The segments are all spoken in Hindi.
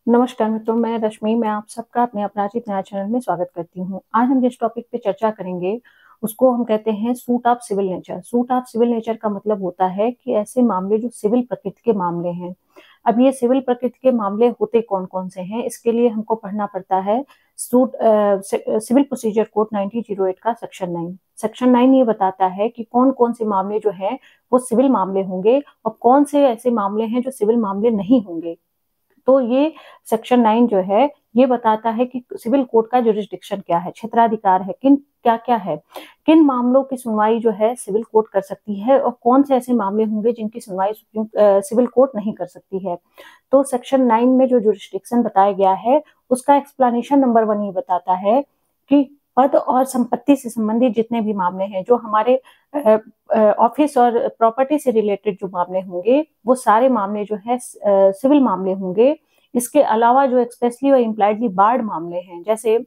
नमस्कार मित्रों, मैं रश्मि। मैं आप सबका अपने अपराजित न्याय चैनल में स्वागत करती हूँ। आज हम जिस टॉपिक पे चर्चा करेंगे उसको हम कहते हैं suit of civil nature. Suit of civil nature का मतलब होता है कि ऐसे मामले जो सिविल प्रकृति के मामले हैं। अब ये सिविल प्रकृति के मामले होते कौन कौन से हैं, इसके लिए हमको पढ़ना पड़ता है सिविल प्रोसीजर कोड 1908 का सेक्शन 9 ये बताता है कि कौन कौन से मामले जो है वो सिविल मामले होंगे और कौन से ऐसे मामले हैं जो सिविल मामले नहीं होंगे। तो ये सेक्शन 9 जो है ये बताता है कि सिविल कोर्ट का जुरिस्डिक्शन क्या है, क्षेत्राधिकार है, क्या क्या है, किन मामलों की सुनवाई जो है सिविल कोर्ट कर सकती है और कौन से ऐसे मामले होंगे जिनकी सुनवाई सिविल कोर्ट नहीं कर सकती है। तो सेक्शन 9 में जो जुरिस्डिक्शन बताया गया है उसका एक्सप्लेनेशन नंबर 1 ये बताता है कि पद और संपत्ति से संबंधित जितने भी मामले हैं, जो हमारे ऑफिस और प्रॉपर्टी से रिलेटेड जो मामले होंगे वो सारे मामले जो है सिविल मामले होंगे। इसके अलावा जो एक्सप्रेसली और इम्प्लाइडली बार्ड मामले हैं, जैसे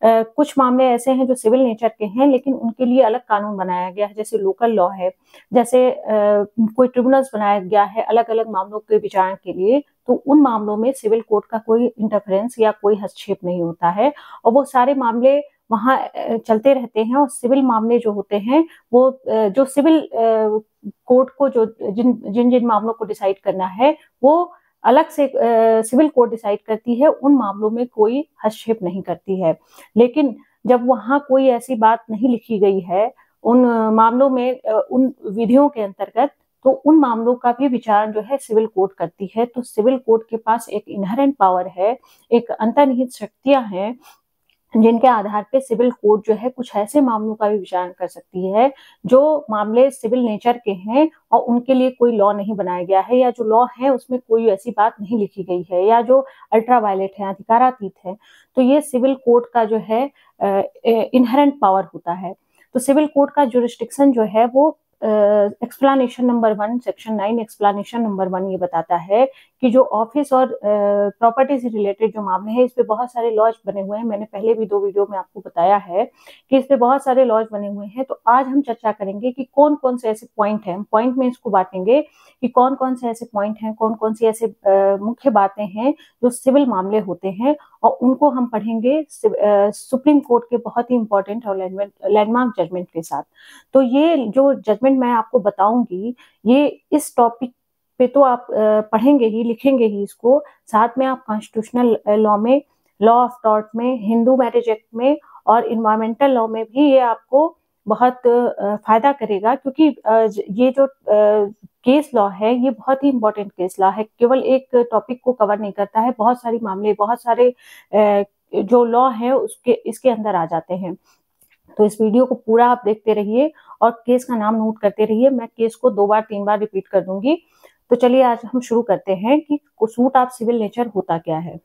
कुछ मामले ऐसे हैं जो सिविल नेचर के हैं लेकिन उनके लिए अलग कानून बनाया गया है, जैसे लोकल लॉ है, जैसे कोई ट्रिब्यूनल्स बनाया गया है अलग अलग मामलों के विचारण के लिए। तो उन मामलों में सिविल कोर्ट का कोई इंटरफेरेंस या कोई हस्तक्षेप नहीं होता है और वो सारे मामले वहां चलते रहते हैं। और सिविल मामले जो होते हैं वो जो सिविल कोर्ट को जो जिन जिन जिन मामलों को डिसाइड करना है वो अलग से सिविल कोर्ट डिसाइड करती है, उन मामलों में कोई हस्तक्षेप नहीं करती है। लेकिन जब वहां कोई ऐसी बात नहीं लिखी गई है उन मामलों में उन विधियों के अंतर्गत, तो उन मामलों का भी विचार जो है सिविल कोर्ट करती है। तो सिविल कोर्ट के पास एक इनहेरेंट पावर है, एक अंतर्निहित शक्तियां हैं जिनके आधार पे सिविल कोर्ट जो है कुछ ऐसे मामलों का भी विचार कर सकती है जो मामले सिविल नेचर के हैं और उनके लिए कोई लॉ नहीं बनाया गया है, या जो लॉ है उसमें कोई ऐसी बात नहीं लिखी गई है, या जो अल्ट्रा वायलेट है, अधिकारातीत है। तो ये सिविल कोर्ट का जो है इनहेरेंट पावर होता है। तो सिविल कोर्ट का जुरिस्डिक्शन जो है वो explanation number 1 section 9 explanation number 1 ये बताता है कि जो ऑफिस और प्रॉपर्टी से रिलेटेड जो मामले हैं इस पे बहुत सारे लॉज बने हुए हैं। मैंने पहले भी 2 वीडियो में आपको बताया है कि इस पे बहुत सारे लॉज बने हुए हैं। तो आज हम चर्चा करेंगे कि कौन कौन से ऐसे पॉइंट हैं, पॉइंट में इसको बांटेंगे कि कौन कौन से ऐसे पॉइंट हैं, कौन कौन सी ऐसे मुख्य बातें हैं जो सिविल मामले होते हैं, और उनको हम पढ़ेंगे सुप्रीम कोर्ट के बहुत ही इंपॉर्टेंट और लैंडमार्क जजमेंट के साथ। तो ये जो जजमेंट मैं आपको बताऊंगी ये इस टॉपिक पे तो आप पढ़ेंगे ही, लिखेंगे ही इसको, साथ में आप कॉन्स्टिट्यूशनल लॉ में, लॉ ऑफ टॉर्ट में, हिंदू मैरिज एक्ट में और इन्वायरमेंटल लॉ में भी ये आपको बहुत फायदा करेगा। क्योंकि ये जो केस लॉ है ये बहुत ही इंपॉर्टेंट केस लॉ है, केवल एक टॉपिक को कवर नहीं करता है, बहुत सारी मामले, बहुत सारे जो लॉ है उसके इसके अंदर आ जाते हैं। तो इस वीडियो को पूरा आप देखते रहिए और केस का नाम नोट करते रहिए। मैं केस को 2 बार 3 बार रिपीट कर दूंगी। तो चलिए आज हम शुरू करते हैं कि सूट ऑफ सिविल नेचर होता क्या है।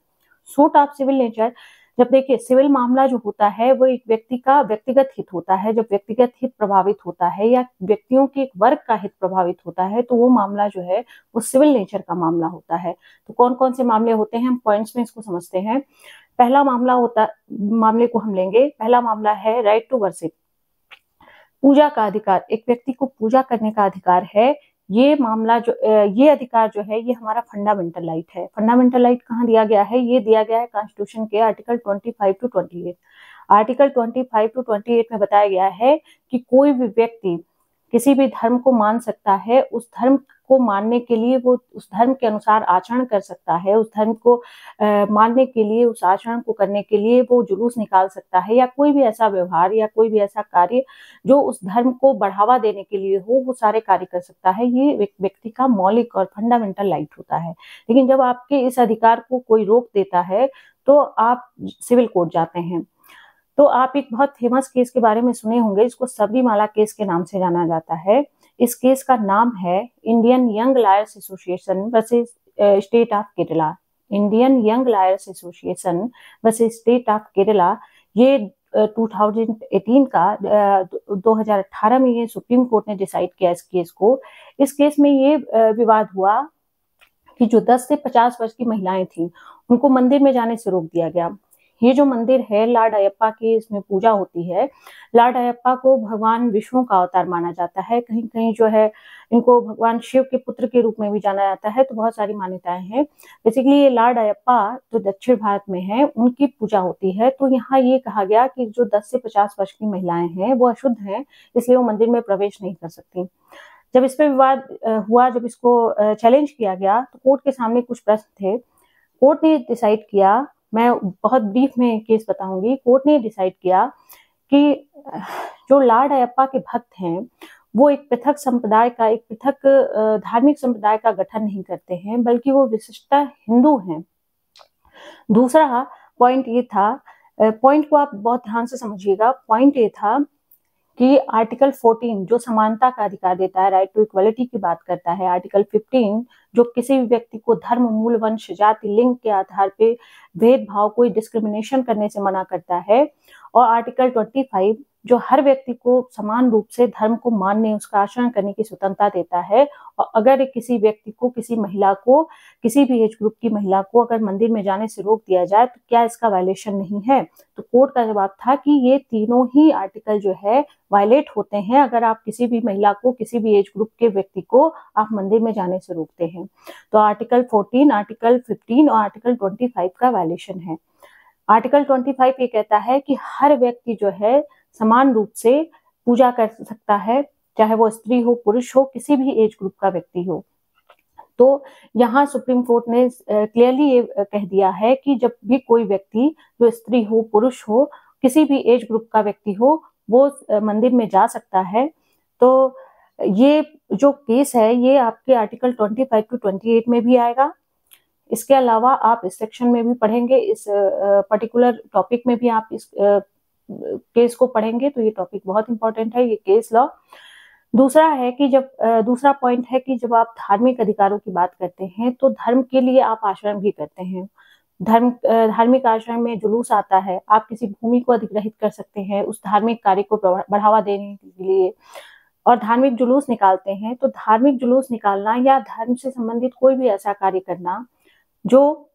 सूट ऑफ सिविल नेचर, जब देखिए सिविल मामला जो होता है वो एक व्यक्ति का व्यक्तिगत हित होता है। जब व्यक्तिगत हित प्रभावित होता है या व्यक्तियों के एक वर्ग का हित प्रभावित होता है तो वो मामला जो है वो सिविल नेचर का मामला होता है। तो कौन कौन से मामले होते हैं, हम पॉइंट्स में इसको समझते हैं। पहला मामले को हम लेंगे। पहला मामला है राइट टू वर्शिप, पूजा का अधिकार। एक व्यक्ति को पूजा करने का अधिकार है। ये मामला जो ये अधिकार जो है ये हमारा फंडामेंटल राइट है। फंडामेंटल राइट कहाँ दिया गया है, ये दिया गया है कॉन्स्टिट्यूशन के आर्टिकल 25 टू 28। आर्टिकल 25 टू 28 में बताया गया है कि कोई भी व्यक्ति किसी भी धर्म को मान सकता है, उस धर्म को मानने के लिए वो उस धर्म के अनुसार आचरण कर सकता है, उस धर्म को मानने के लिए, उस आचरण को करने के लिए वो जुलूस निकाल सकता है, या कोई भी ऐसा व्यवहार या कोई भी ऐसा कार्य जो उस धर्म को बढ़ावा देने के लिए हो, वो सारे कार्य कर सकता है। ये एक व्यक्ति का मौलिक और फंडामेंटल राइट होता है। लेकिन जब आपके इस अधिकार को कोई रोक देता है तो आप सिविल कोर्ट जाते हैं। तो आप एक बहुत फेमस केस के बारे में सुने होंगे, इसको सबरीमाला केस के नाम से जाना जाता है। इस केस का नाम है Indian young lawyers association versus state of Kerala. Indian young lawyers association versus state of Kerala. ये 2018 का 2018 में ये सुप्रीम कोर्ट ने डिसाइड किया इस केस को। इस केस में ये विवाद हुआ कि जो 10 से 50 वर्ष की महिलाएं थी उनको मंदिर में जाने से रोक दिया गया। ये जो मंदिर है लॉर्ड अयप्पा की, इसमें पूजा होती है। लॉर्ड अयप्पा को भगवान विष्णु का अवतार माना जाता है। कहीं कहीं जो है इनको भगवान शिव के पुत्र के रूप में भी जाना जाता है। तो बहुत सारी मान्यताएं हैं। बेसिकली ये लॉर्ड अयप्पा जो दक्षिण भारत में है उनकी पूजा होती है। तो यहाँ ये कहा गया कि जो 10 से 50 वर्ष की महिलाएं हैं वो अशुद्ध हैं, इसलिए वो मंदिर में प्रवेश नहीं कर सकती। जब इस पे विवाद हुआ, जब इसको चैलेंज किया गया, तो कोर्ट के सामने कुछ प्रश्न थे। कोर्ट ने डिसाइड किया, मैं बहुत ब्रीफ में केस बताऊंगी। कोर्ट ने डिसाइड किया कि जो लॉर्ड अयप्पा के भक्त हैं वो एक पृथक संप्रदाय का, एक पृथक धार्मिक संप्रदाय का गठन नहीं करते हैं, बल्कि वो विशिष्टतः हिंदू हैं। दूसरा पॉइंट ये था, पॉइंट को आप बहुत ध्यान से समझिएगा। पॉइंट ये था कि आर्टिकल 14 जो समानता का अधिकार देता है, राइट टू इक्वलिटी की बात करता है। आर्टिकल 15 जो किसी भी व्यक्ति को धर्म, मूल, वंश, जाति, लिंग के आधार पे भेदभाव, कोई डिस्क्रिमिनेशन करने से मना करता है। और आर्टिकल 25 जो हर व्यक्ति को समान रूप से धर्म को मानने, उसका आचरण करने की स्वतंत्रता देता है। और अगर किसी व्यक्ति को, किसी महिला को, किसी भी एज ग्रुप की महिला को अगर मंदिर में जाने से रोक दिया जाए तो क्या इसका वायलेशन नहीं है? तो कोर्ट का जवाब था कि ये तीनों ही आर्टिकल जो है वायलेट होते हैं अगर आप किसी भी महिला को, किसी भी एज ग्रुप के व्यक्ति को आप मंदिर में जाने से रोकते हैं। तो आर्टिकल 14, आर्टिकल 15 और आर्टिकल 25 का वायलेशन है। आर्टिकल 25 ये कहता है कि हर व्यक्ति जो है समान रूप से पूजा कर सकता है, चाहे वो स्त्री हो, पुरुष हो, किसी भी एज ग्रुप का व्यक्ति हो। तो यहाँ सुप्रीम कोर्ट ने क्लियरली ये कह दिया है कि जब भी कोई व्यक्ति, जो स्त्री हो, पुरुष हो, किसी भी एज ग्रुप का व्यक्ति हो, वो मंदिर में जा सकता है। तो ये जो केस है ये आपके आर्टिकल 25 टू 28 में भी आएगा। इसके अलावा आप इस सेक्शन में भी पढ़ेंगे, इस पर्टिकुलर टॉपिक में भी आप इस केस को पढ़ेंगे। तो ये टॉपिक बहुत इंपॉर्टेंट है, ये केस लॉ। दूसरा है कि दूसरा पॉइंट है कि जब आप धार्मिक अधिकारों की बात करते हैं तो धर्म के लिए आप आचरण भी करते हैं। धार्मिक आचरण में जुलूस आता है, आप किसी भूमि को अधिग्रहित कर सकते हैं उस धार्मिक कार्य को बढ़ावा देने के लिए, और धार्मिक जुलूस निकालते हैं। तो धार्मिक जुलूस निकालना या धर्म से संबंधित कोई भी ऐसा कार्य करना जो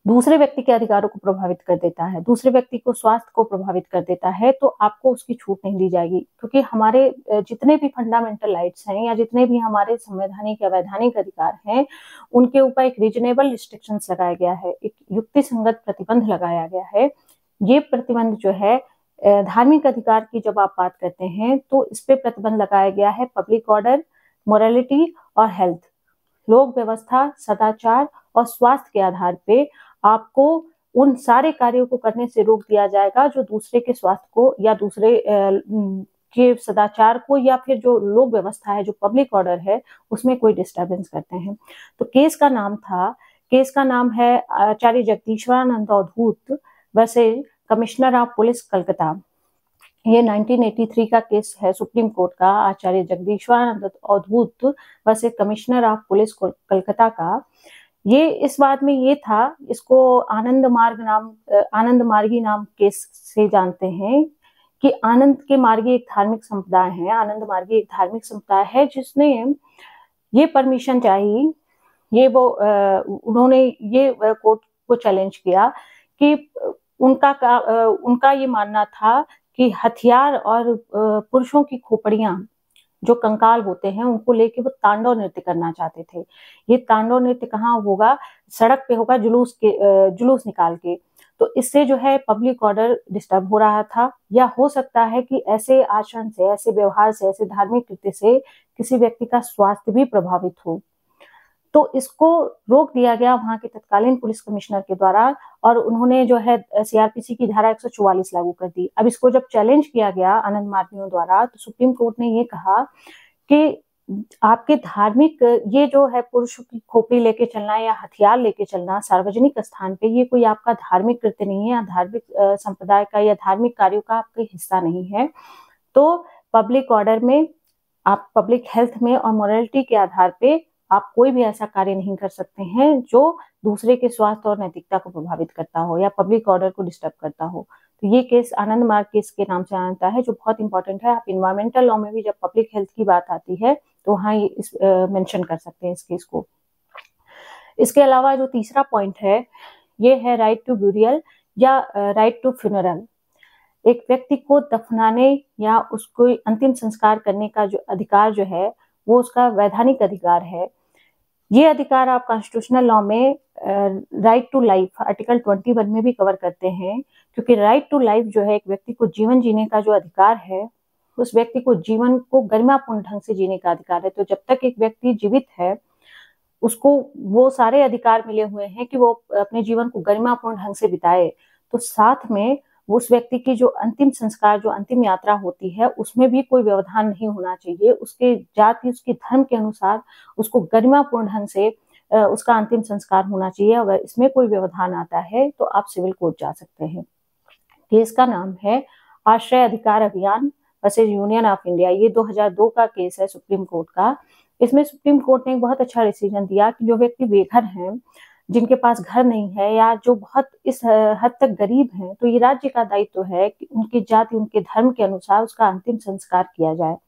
दूसरे व्यक्ति के अधिकारों को प्रभावित कर देता है, दूसरे व्यक्ति को स्वास्थ्य को प्रभावित कर देता है, तो आपको उसकी छूट नहीं दी जाएगी। क्योंकि हमारे जितने भी फंडामेंटल राइट्स हैं या जितने भी हमारे संवैधानिक या वैधानिक अधिकार हैं, उनके ऊपर एक रीजनेबल रिस्ट्रिक्शंस लगाया गया है, एक युक्तिसंगत प्रतिबंध लगाया गया है। ये प्रतिबंध जो है धार्मिक अधिकार की जब आप बात करते हैं तो इस पे प्रतिबंध लगाया गया है पब्लिक ऑर्डर, मोरालिटी और हेल्थ, लोक व्यवस्था, सदाचार और स्वास्थ्य के आधार पे आपको उन सारे कार्यों को करने से रोक दिया जाएगा जो दूसरे के स्वास्थ्य को या दूसरे के सदाचार को या फिर जो लोक व्यवस्था है, जो पब्लिक ऑर्डर है, उसमें कोई डिस्टर्बेंस करते हैं। तो केस का नाम है Acharya Jagdishwaranand Avadhut versus commissioner of police Calcutta. ये 1983 का केस है सुप्रीम कोर्ट का, Acharya Jagdishwaranand Avadhut versus commissioner of police Calcutta का। ये इस बात में ये था, इसको आनंद मार्गी नाम केस से जानते हैं कि आनंद के मार्गी एक धार्मिक संप्रदाय है। आनंद मार्गी एक धार्मिक संप्रदाय है जिसने ये परमिशन चाहिए, उन्होंने ये कोर्ट को चैलेंज किया कि उनका ये मानना था कि हथियार और पुरुषों की खोपड़ियां, जो कंकाल होते हैं, उनको लेके वो तांडव नृत्य करना चाहते थे। ये तांडव नृत्य कहाँ होगा? सड़क पे होगा, जुलूस निकाल के। तो इससे जो है पब्लिक ऑर्डर डिस्टर्ब हो रहा था, या हो सकता है कि ऐसे आचरण से, ऐसे व्यवहार से, ऐसे धार्मिक कृत्य से किसी व्यक्ति का स्वास्थ्य भी प्रभावित हो। तो इसको रोक दिया गया वहां के तत्कालीन पुलिस कमिश्नर के द्वारा, और उन्होंने जो है सीआरपीसी की धारा 144 लागू कर दी। अब इसको जब चैलेंज किया गया आनंद मार्गियों द्वारा, तो सुप्रीम कोर्ट ने ये कहा कि आपके धार्मिक, ये जो है पुरुष की खोपड़ी लेके चलना या हथियार लेके चलना सार्वजनिक स्थान पे, ये कोई आपका धार्मिक कृत्य नहीं है, या धार्मिक संप्रदाय का या धार्मिक कार्यों का आपका हिस्सा नहीं है। तो पब्लिक ऑर्डर में, आप पब्लिक हेल्थ में और मोरालिटी के आधार पे आप कोई भी ऐसा कार्य नहीं कर सकते हैं जो दूसरे के स्वास्थ्य और नैतिकता को प्रभावित करता हो या पब्लिक ऑर्डर को डिस्टर्ब करता हो। तो ये केस आनंद मार्ग केस के नाम से आता है, जो बहुत इंपॉर्टेंट है। आप इन्वायरमेंटल लॉ में भी जब पब्लिक हेल्थ की बात आती है तो वहाँ ये मेंशन कर सकते हैं इस केस को। इसके अलावा जो तीसरा पॉइंट है ये है राइट टू ब्यूरियल, या राइट टू फ्यूनरल, एक व्यक्ति को दफनाने या उसको अंतिम संस्कार करने का जो अधिकार जो है वो उसका वैधानिक अधिकार है। ये अधिकार आप कॉन्स्टिट्यूशनल लॉ में राइट टू लाइफ आर्टिकल 21 में भी कवर करते हैं, क्योंकि राइट टू लाइफ जो है एक व्यक्ति को जीवन जीने का जो अधिकार है, उस व्यक्ति को जीवन को गरिमापूर्ण ढंग से जीने का अधिकार है। तो जब तक एक व्यक्ति जीवित है उसको वो सारे अधिकार मिले हुए हैं कि वो अपने जीवन को गरिमापूर्ण ढंग से बिताए। तो साथ में उस व्यक्ति की जो अंतिम संस्कार, जो अंतिम यात्रा होती है, उसमें भी कोई व्यवधान नहीं होना चाहिए। उसके जाति, उसके धर्म के अनुसार उसको गरिमापूर्ण ढंग से उसका अंतिम संस्कार होना चाहिए। अगर इसमें कोई व्यवधान आता है तो आप सिविल कोर्ट जा सकते हैं। केस का नाम है आश्रय अधिकार अभियान वर्सेस यूनियन ऑफ इंडिया। ये 2002 का केस है सुप्रीम कोर्ट का। इसमें सुप्रीम कोर्ट ने एक बहुत अच्छा डिसीजन दिया कि जो व्यक्ति बेघर हैं, जिनके पास घर नहीं है या जो बहुत इस हद तक गरीब हैं, तो ये राज्य का दायित्व है कि उनकी जाति, उनके धर्म के अनुसार उसका अंतिम संस्कार किया जाए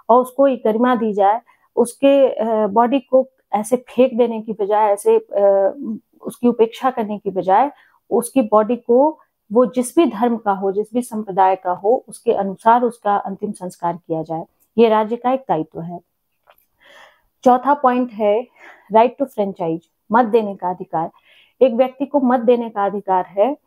और उसको एक गरिमा दी जाए। उसके बॉडी को ऐसे फेंक देने की बजाय, ऐसे उसकी उपेक्षा करने की बजाय, उसकी बॉडी को वो जिस भी धर्म का हो, जिस भी संप्रदाय का हो, उसके अनुसार उसका अंतिम संस्कार किया जाए। ये राज्य का एक दायित्व है। चौथा पॉइंट है राइट टू फ्रेंचाइज, मत देने का अधिकार। एक व्यक्ति को मत देने का अधिकार है।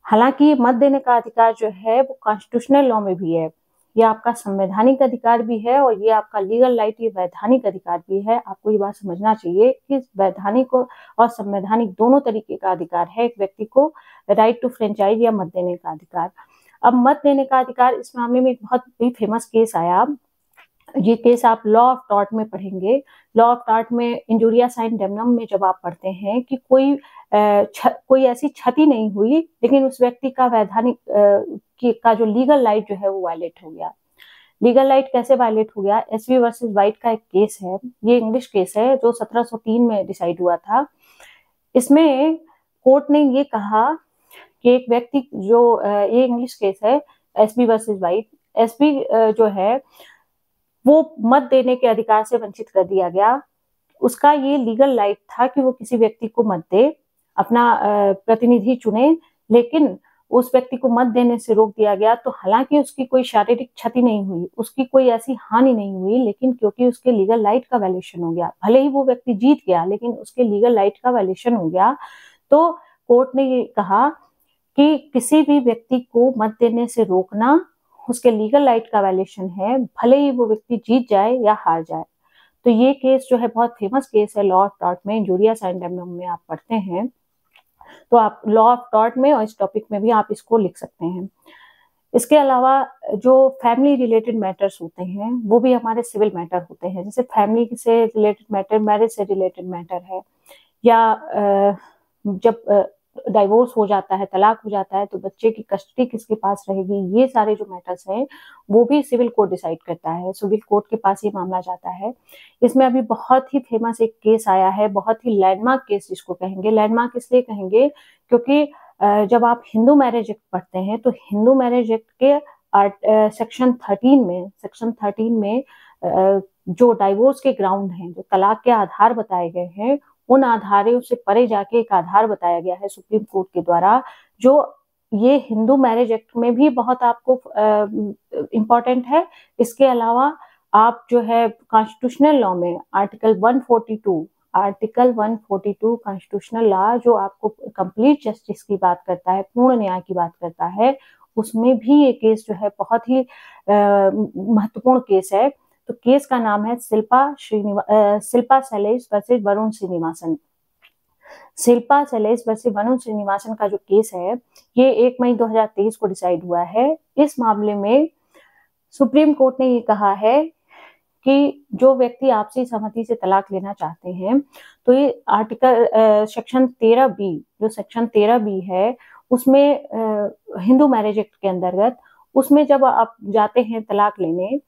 हालांकि मत देने का अधिकार जो है वो कॉन्स्टिट्यूशनल लॉ में भी है, ये आपका संवैधानिक अधिकार भी है और ये आपका लीगल राइट, ये वैधानिक अधिकार भी है। आपको ये बात समझना चाहिए कि वैधानिक और संवैधानिक दोनों तरीके का अधिकार है एक व्यक्ति को राइट टू फ्रेंचाइज या मत देने का अधिकार। अब मत देने का अधिकार, इस मामले में एक बहुत ही फेमस केस आया। ये केस आप लॉ ऑफ टॉर्ट में पढ़ेंगे। लॉ ऑफ टॉर्ट में इंजुरिया इन डेमनम में जब आप पढ़ते हैं कि कोई ऐसी क्षति नहीं हुई, लेकिन उस व्यक्ति का वैधानिक का जो लीगल राइट जो है वो वायलेट हो गया। लीगल राइट कैसे वायलेट हो गया? एसवी वर्सेस वाइट का एक केस है, ये इंग्लिश केस है जो 1703 में डिसाइड हुआ था। इसमें कोर्ट ने ये कहा कि एक व्यक्ति जो ये इंग्लिश केस है एसबी वर्सेस वाइट, एसबी जो है वो मत देने के अधिकार से वंचित कर दिया गया। उसका ये लीगल राइट था कि वो किसी व्यक्ति को मत दे, अपना प्रतिनिधि चुने, लेकिन उस व्यक्ति को मत देने से रोक दिया गया। तो हालांकि उसकी कोई शारीरिक क्षति नहीं हुई, उसकी कोई ऐसी हानि नहीं हुई, लेकिन क्योंकि उसके लीगल राइट का वायलेशन हो गया, भले ही वो व्यक्ति जीत गया लेकिन उसके लीगल राइट का वायलेशन हो गया। तो कोर्ट ने ये कहा कि किसी भी व्यक्ति को मत देने से रोकना उसके लीगल राइट का वायलेशन है, भले ही वो व्यक्ति जीत जाए या हार जाए। तो ये केस जो है बहुत फेमस केस है लॉ ऑफ टॉर्ट में, इंजुरिया इन डेमनम में आप पढ़ते हैं। तो आप लॉ ऑफ टॉर्ट में और इस टॉपिक में भी आप इसको लिख सकते हैं। इसके अलावा जो फैमिली रिलेटेड मैटर्स होते हैं वो भी हमारे सिविल मैटर होते हैं। जैसे फैमिली से रिलेटेड मैटर, मैरिज से रिलेटेड मैटर है, या जब डाइवोर्स हो जाता है, तलाक हो जाता है, तो बच्चे की कस्टडी किसके पास रहेगी, ये सारे जो मैटर्स हैं वो भी सिविल कोर्ट डिसाइड करता है। सिविल कोर्ट के पास ये मामला जाता है। इसमें अभी बहुत ही फेमस एक केस आया है, बहुत ही लैंडमार्क केस जिसको कहेंगे। लैंडमार्क इसलिए कहेंगे क्योंकि जब आप हिंदू मैरिज एक्ट पढ़ते हैं तो हिंदू मैरिज एक्ट के सेक्शन 13 में जो डाइवोर्स के ग्राउंड हैं, जो तलाक के आधार बताए गए हैं, उन आधारों से परे जाके एक आधार बताया गया है सुप्रीम कोर्ट के द्वारा, जो ये हिंदू मैरिज एक्ट में भी बहुत आपको इम्पोर्टेंट है। इसके अलावा आप जो है कॉन्स्टिट्यूशनल लॉ में आर्टिकल 142 कॉन्स्टिट्यूशनल लॉ जो आपको कंप्लीट जस्टिस की बात करता है, पूर्ण न्याय की बात करता है, उसमें भी ये केस जो है बहुत ही महत्वपूर्ण केस है। तो केस का नाम है शिल्पा सैलेश वर्सेस वरुण श्रीनिवासन। शिल्पा सैलेश वर्सेस वरुण श्रीनिवासन का जो केस है ये 1 मई 2023 को डिसाइड हुआ है। इस मामले में सुप्रीम कोर्ट ने ये कहा है कि जो व्यक्ति आपसी सहमति से तलाक लेना चाहते हैं, तो ये आर्टिकल सेक्शन 13B, जो सेक्शन 13B है उसमें हिंदू मैरिज एक्ट के अंतर्गत, उसमें जब आप जाते हैं तलाक लेने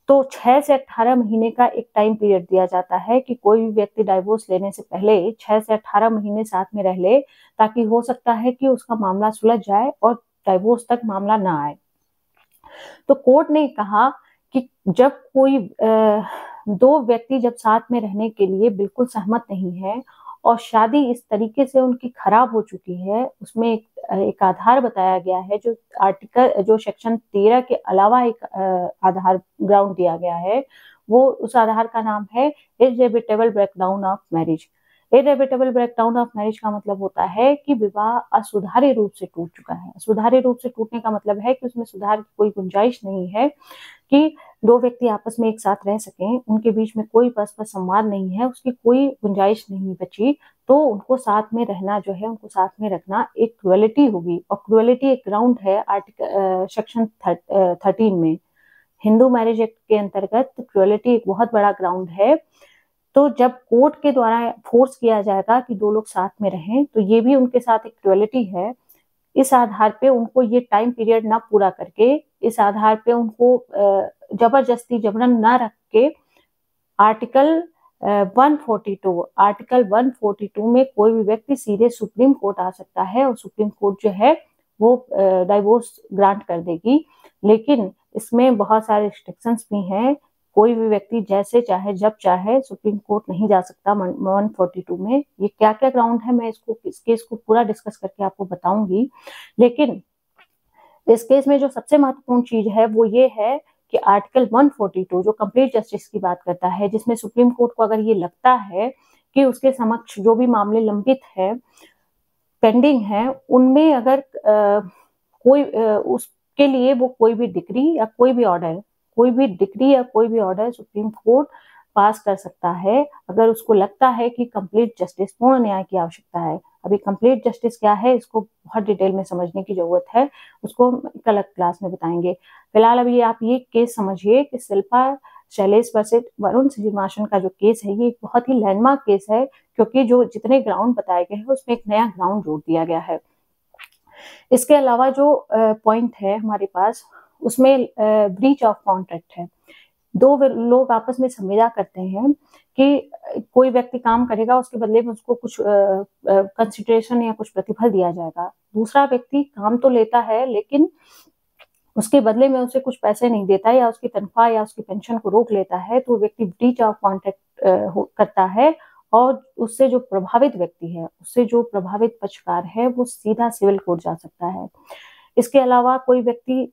तो 6 से 18 महीने का एक टाइम पीरियड दिया जाता है कि कोई भी व्यक्ति डाइवोर्स लेने से पहले 6 से 18 महीने साथ में रह ले, ताकि हो सकता है कि उसका मामला सुलझ जाए और डाइवोर्स तक मामला ना आए। तो कोर्ट ने कहा कि जब कोई दो व्यक्ति जब साथ में रहने के लिए बिल्कुल सहमत नहीं है और शादी इस तरीके से उनकी खराब हो चुकी है, उसमें एक आधार बताया गया है, जो सेक्शन 13 के अलावा एक आधार ग्राउंड दिया गया है, वो उस आधार का नाम है irrebuttable breakdown of marriage. Irrebuttable breakdown of marriage का मतलब होता है कि विवाह असुधारी रूप से टूट चुका है। असुधारी रूप से टूटने का मतलब है कि उसमें सुधार की कोई गुंजाइश नहीं है कि दो व्यक्ति आपस में एक साथ रह सकें, उनके बीच में कोई परस्पर संवाद नहीं है, उसकी कोई गुंजाइश नहीं बची, तो उनको साथ में रहना जो है, उनको साथ में रखना एक क्रुएलिटी होगी। और क्रुएलिटी एक ग्राउंड है आर्टिकल सेक्शन 13 में। हिंदू मैरिज एक्ट के अंतर्गत क्रुएलिटी एक बहुत बड़ा ग्राउंड है। तो जब कोर्ट के द्वारा फोर्स किया जाएगा कि दो लोग साथ में रहें, तो ये भी उनके साथ एक क्रुएलिटी है। इस आधार पे उनको ये टाइम पीरियड ना पूरा करके, इस आधार पे उनको जबरदस्ती जबरन ना रख के आर्टिकल 142 में कोई भी व्यक्ति सीधे सुप्रीम कोर्ट आ सकता है और सुप्रीम कोर्ट जो है वो डाइवोर्स ग्रांट कर देगी। लेकिन इसमें बहुत सारे रिस्ट्रिक्शंस भी हैं। कोई भी व्यक्ति जैसे चाहे जब चाहे सुप्रीम कोर्ट नहीं जा सकता 142 में। ये क्या क्या ग्राउंड है, मैं इस केस को पूरा डिस्कस करके आपको बताऊंगी। लेकिन इस केस में जो सबसे महत्वपूर्ण चीज है वो ये है कि आर्टिकल 142 जो कंप्लीट जस्टिस की बात करता है, जिसमें सुप्रीम कोर्ट को अगर ये लगता है कि उसके समक्ष जो भी मामले लंबित है, पेंडिंग है, उनमें अगर उसके लिए वो कोई भी डिक्री या कोई भी ऑर्डर सुप्रीम कोर्ट पास कर सकता है, अगर उसको लगता है कि कंप्लीट जस्टिस, पूर्ण न्याय की आवश्यकता है। अभी कंप्लीट जस्टिस क्या है, इसको बहुत डिटेल में समझने की जरूरत है, उसको हम एक अलग क्लास में बताएंगे। फिलहाल अभी आप ये केस समझिए कि शिल्पा शैलेश वर्सेस वरुण श्रीनिवासन का जो केस है, ये एक बहुत ही लैंडमार्क केस है, क्योंकि जो जितने ग्राउंड बताए गए हैं उसमें एक नया ग्राउंड जोड़ दिया गया है। इसके अलावा जो पॉइंट है हमारे पास, उसमें ब्रीच ऑफ कॉन्ट्रैक्ट है। दो लोग आपस में संविदा करते हैं कि कोई व्यक्ति काम करेगा, उसके बदले में उसको कुछ कंसिडरेशन या कुछ प्रतिफल दिया जाएगा। दूसरा व्यक्ति काम तो लेता है, लेकिन उसके बदले में उसे कुछ पैसे नहीं देता या उसकी तनख्वाह या उसकी पेंशन को रोक लेता है, तो व्यक्ति ब्रीच ऑफ कॉन्ट्रैक्ट करता है। और उससे जो प्रभावित व्यक्ति है, उससे जो प्रभावित पक्षकार है, वो सीधा सिविल कोर्ट जा सकता है। इसके अलावा कोई व्यक्ति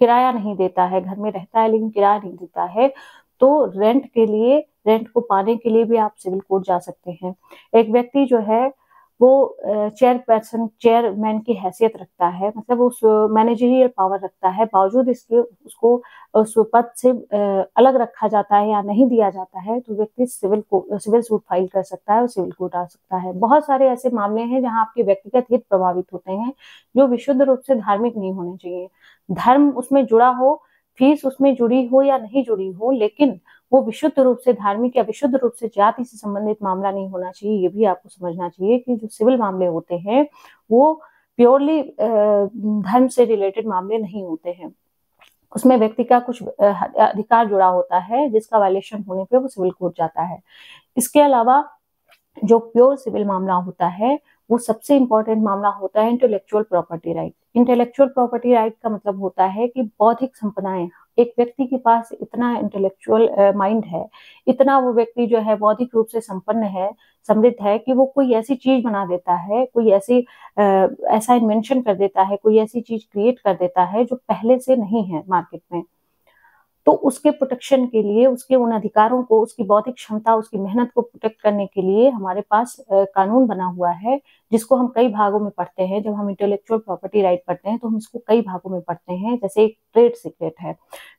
किराया नहीं देता है, घर में रहता है लेकिन किराया नहीं देता है, तो रेंट को पाने के लिए भी आप सिविल कोर्ट जा सकते हैं। एक व्यक्ति जो है वो चेयरमैन की हैसियत रखता है, मतलब उस मैनेजरियल पावर रखता है, बावजूद इसके उसको उस पद से अलग रखा जाता है या नहीं दिया जाता है, तो व्यक्ति सिविल सूट फाइल कर सकता है और सिविल कोर्ट आ सकता है। बहुत सारे ऐसे मामले हैं जहां आपके व्यक्तिगत हित प्रभावित होते हैं, जो विशुद्ध रूप से धार्मिक नहीं होने चाहिए। धर्म उसमें जुड़ा हो, फीस उसमें जुड़ी हो या नहीं जुड़ी हो, लेकिन वो विशुद्ध रूप से धार्मिक या विशुद्ध रूप से जाति से संबंधित मामला नहीं होना चाहिए। ये भी आपको समझना चाहिए कि जो सिविल मामले होते हैं वो प्योरली धर्म से रिलेटेड मामले नहीं होते हैं, उसमें व्यक्ति का कुछ अधिकार जुड़ा होता है, जिसका वायलेशन होने पे वो सिविल कोर्ट जाता है। इसके अलावा जो प्योर सिविल मामला होता है, वो सबसे इंपॉर्टेंट मामला होता है intellectual property right. Intellectual property right का मतलब होता है कि बौद्धिक संपदाएं, एक व्यक्ति के पास इतना इंटेलेक्चुअल माइंड है, इतना वो व्यक्ति जो है बौद्धिक रूप से संपन्न है, समृद्ध है, कि वो कोई ऐसी चीज बना देता है, कोई ऐसा इन्वेंशन कर देता है, कोई ऐसी चीज क्रिएट कर देता है जो पहले से नहीं है मार्केट में। तो उसके प्रोटेक्शन के लिए, उसके उन अधिकारों को, उसकी बौद्धिक क्षमता, उसकी मेहनत को प्रोटेक्ट करने के लिए हमारे पास कानून बना हुआ है, जिसको हम कई भागों में पढ़ते हैं। जब हम इंटेलेक्चुअल प्रॉपर्टी राइट पढ़ते हैं तो हम इसको कई भागों में पढ़ते हैं। जैसे एक ट्रेड सीक्रेट है।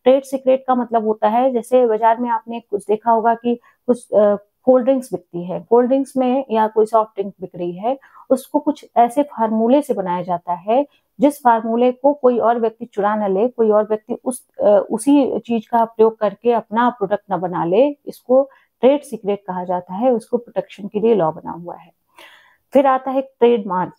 ट्रेड सीक्रेट का मतलब होता है, जैसे बाजार में आपने कुछ देखा होगा कि कुछ कोल्ड ड्रिंक्स बिकती है, कोल्ड ड्रिंक्स में या कोई सॉफ्ट ड्रिंक बिक रही है, उसको कुछ ऐसे फार्मूले से बनाया जाता है जिस फार्मूले को कोई और व्यक्ति चुरा न ले, कोई और व्यक्ति उसी चीज का प्रयोग करके अपना प्रोडक्ट न बना ले। इसको ट्रेड सीक्रेट कहा जाता है, उसको प्रोटेक्शन के लिए लॉ बना हुआ है। फिर आता है ट्रेडमार्क।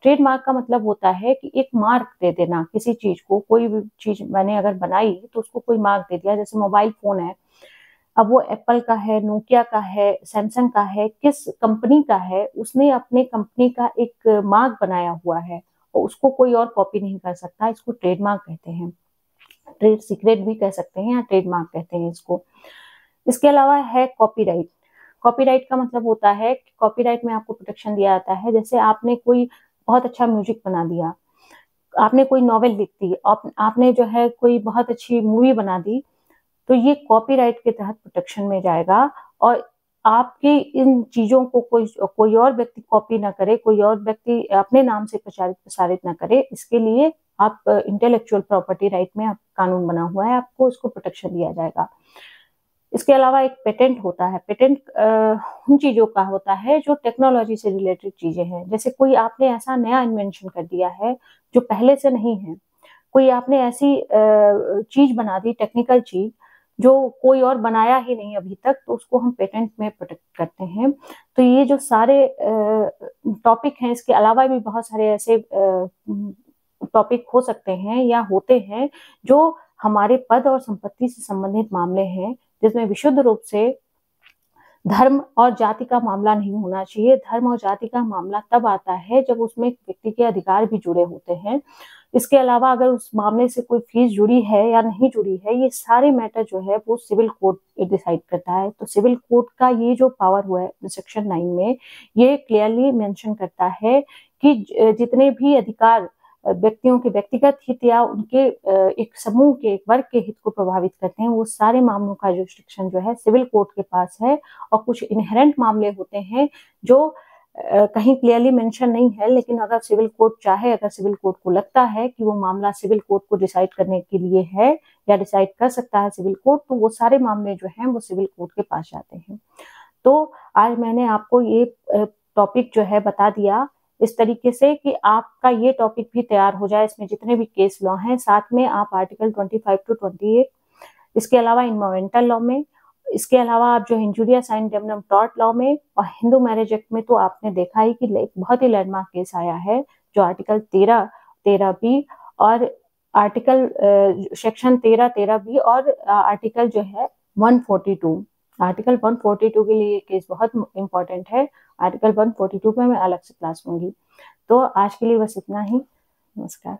ट्रेडमार्क का मतलब होता है कि एक मार्क दे देना किसी चीज को। कोई भी चीज मैंने अगर बनाई तो उसको कोई मार्क दे दिया, जैसे मोबाइल फोन है, अब वो एप्पल का है, नोकिया का है, सैमसंग का है, किस कंपनी का है, उसने अपने कंपनी का एक मार्क बनाया हुआ है और उसको कोई और कॉपी नहीं कर सकता। इसको ट्रेडमार्क कहते हैं, ट्रेड सीक्रेट भी कह सकते हैं या ट्रेडमार्क कहते हैं इसको। इसके अलावा है कॉपीराइट। कॉपीराइट का मतलब होता है कि कॉपीराइट में आपको प्रोटेक्शन दिया जाता है। जैसे आपने कोई बहुत अच्छा म्यूजिक बना दिया, आपने कोई नॉवेल लिख दी, आपने जो है कोई बहुत अच्छी मूवी बना दी, तो ये कॉपीराइट के तहत प्रोटेक्शन में जाएगा। और आपकी इन चीजों को कोई और व्यक्ति कॉपी ना करे, कोई और व्यक्ति अपने नाम से प्रचारित प्रसारित ना करे, इसके लिए आप इंटेलेक्चुअल प्रॉपर्टी राइट में कानून बना हुआ है, आपको इसको प्रोटेक्शन दिया जाएगा। इसके अलावा एक पेटेंट होता है। पेटेंट उन चीजों का होता है जो टेक्नोलॉजी से रिलेटेड चीजें हैं। जैसे कोई आपने ऐसा नया इन्वेंशन कर दिया है जो पहले से नहीं है, कोई आपने ऐसी चीज बना दी, टेक्निकल चीज जो कोई और बनाया ही नहीं अभी तक, तो उसको हम पेटेंट में प्रोटेक्ट करते हैं। तो ये जो सारे टॉपिक हैं, इसके अलावा भी बहुत सारे ऐसे टॉपिक हो सकते हैं या होते हैं जो हमारे पद और संपत्ति से संबंधित मामले हैं, जिसमें विशुद्ध रूप से धर्म और जाति का मामला नहीं होना चाहिए। धर्म और जाति का मामला तब आता है जब उसमें व्यक्ति के अधिकार भी जुड़े होते हैं। इसके अलावा अगर उस मामले से कोई फीस जुड़ी है या नहीं जुड़ी है, ये सारे मैटर जो है वो सिविल कोर्ट डिसाइड करता है। तो सिविल कोर्ट का ये जो पावर हुआ है सेक्शन 9 में, ये क्लियरली मेंशन करता है कि जितने भी अधिकार व्यक्तियों के व्यक्तिगत हित या उनके एक समूह के, एक वर्ग के हित को प्रभावित करते हैं, वो सारे मामलों का जुरिस्डिक्शन जो है सिविल कोर्ट के पास है। और कुछ इनहेरेंट मामले होते हैं जो कहीं क्लियरली मेंशन नहीं है, लेकिन अगर सिविल कोर्ट चाहे, अगर सिविल कोर्ट को लगता है कि वो मामला सिविल कोर्ट को डिसाइड करने के लिए है या डिसाइड कर सकता है सिविल कोर्ट, तो वो सारे मामले जो हैं वो सिविल कोर्ट के पास जाते हैं। तो आज मैंने आपको ये टॉपिक जो है बता दिया इस तरीके से कि आपका ये टॉपिक भी तैयार हो जाए, इसमें जितने भी केस लॉ हैं, साथ में आप आर्टिकल 25 to 28, इसके अलावा इन्वायरमेंटल लॉ में, इसके अलावा आप जो injurious and indemnity tort law में और हिंदू मैरिज एक्ट में, तो आपने देखा ही कि बहुत ही लैंडमार्क केस आया है जो आर्टिकल 13 बी और आर्टिकल सेक्शन 13 बी और आर्टिकल जो है 142, आर्टिकल 142 के लिए ये केस बहुत इंपॉर्टेंट है। आर्टिकल 142 में मैं अलग से क्लास लूंगी। तो आज के लिए बस इतना ही। नमस्कार।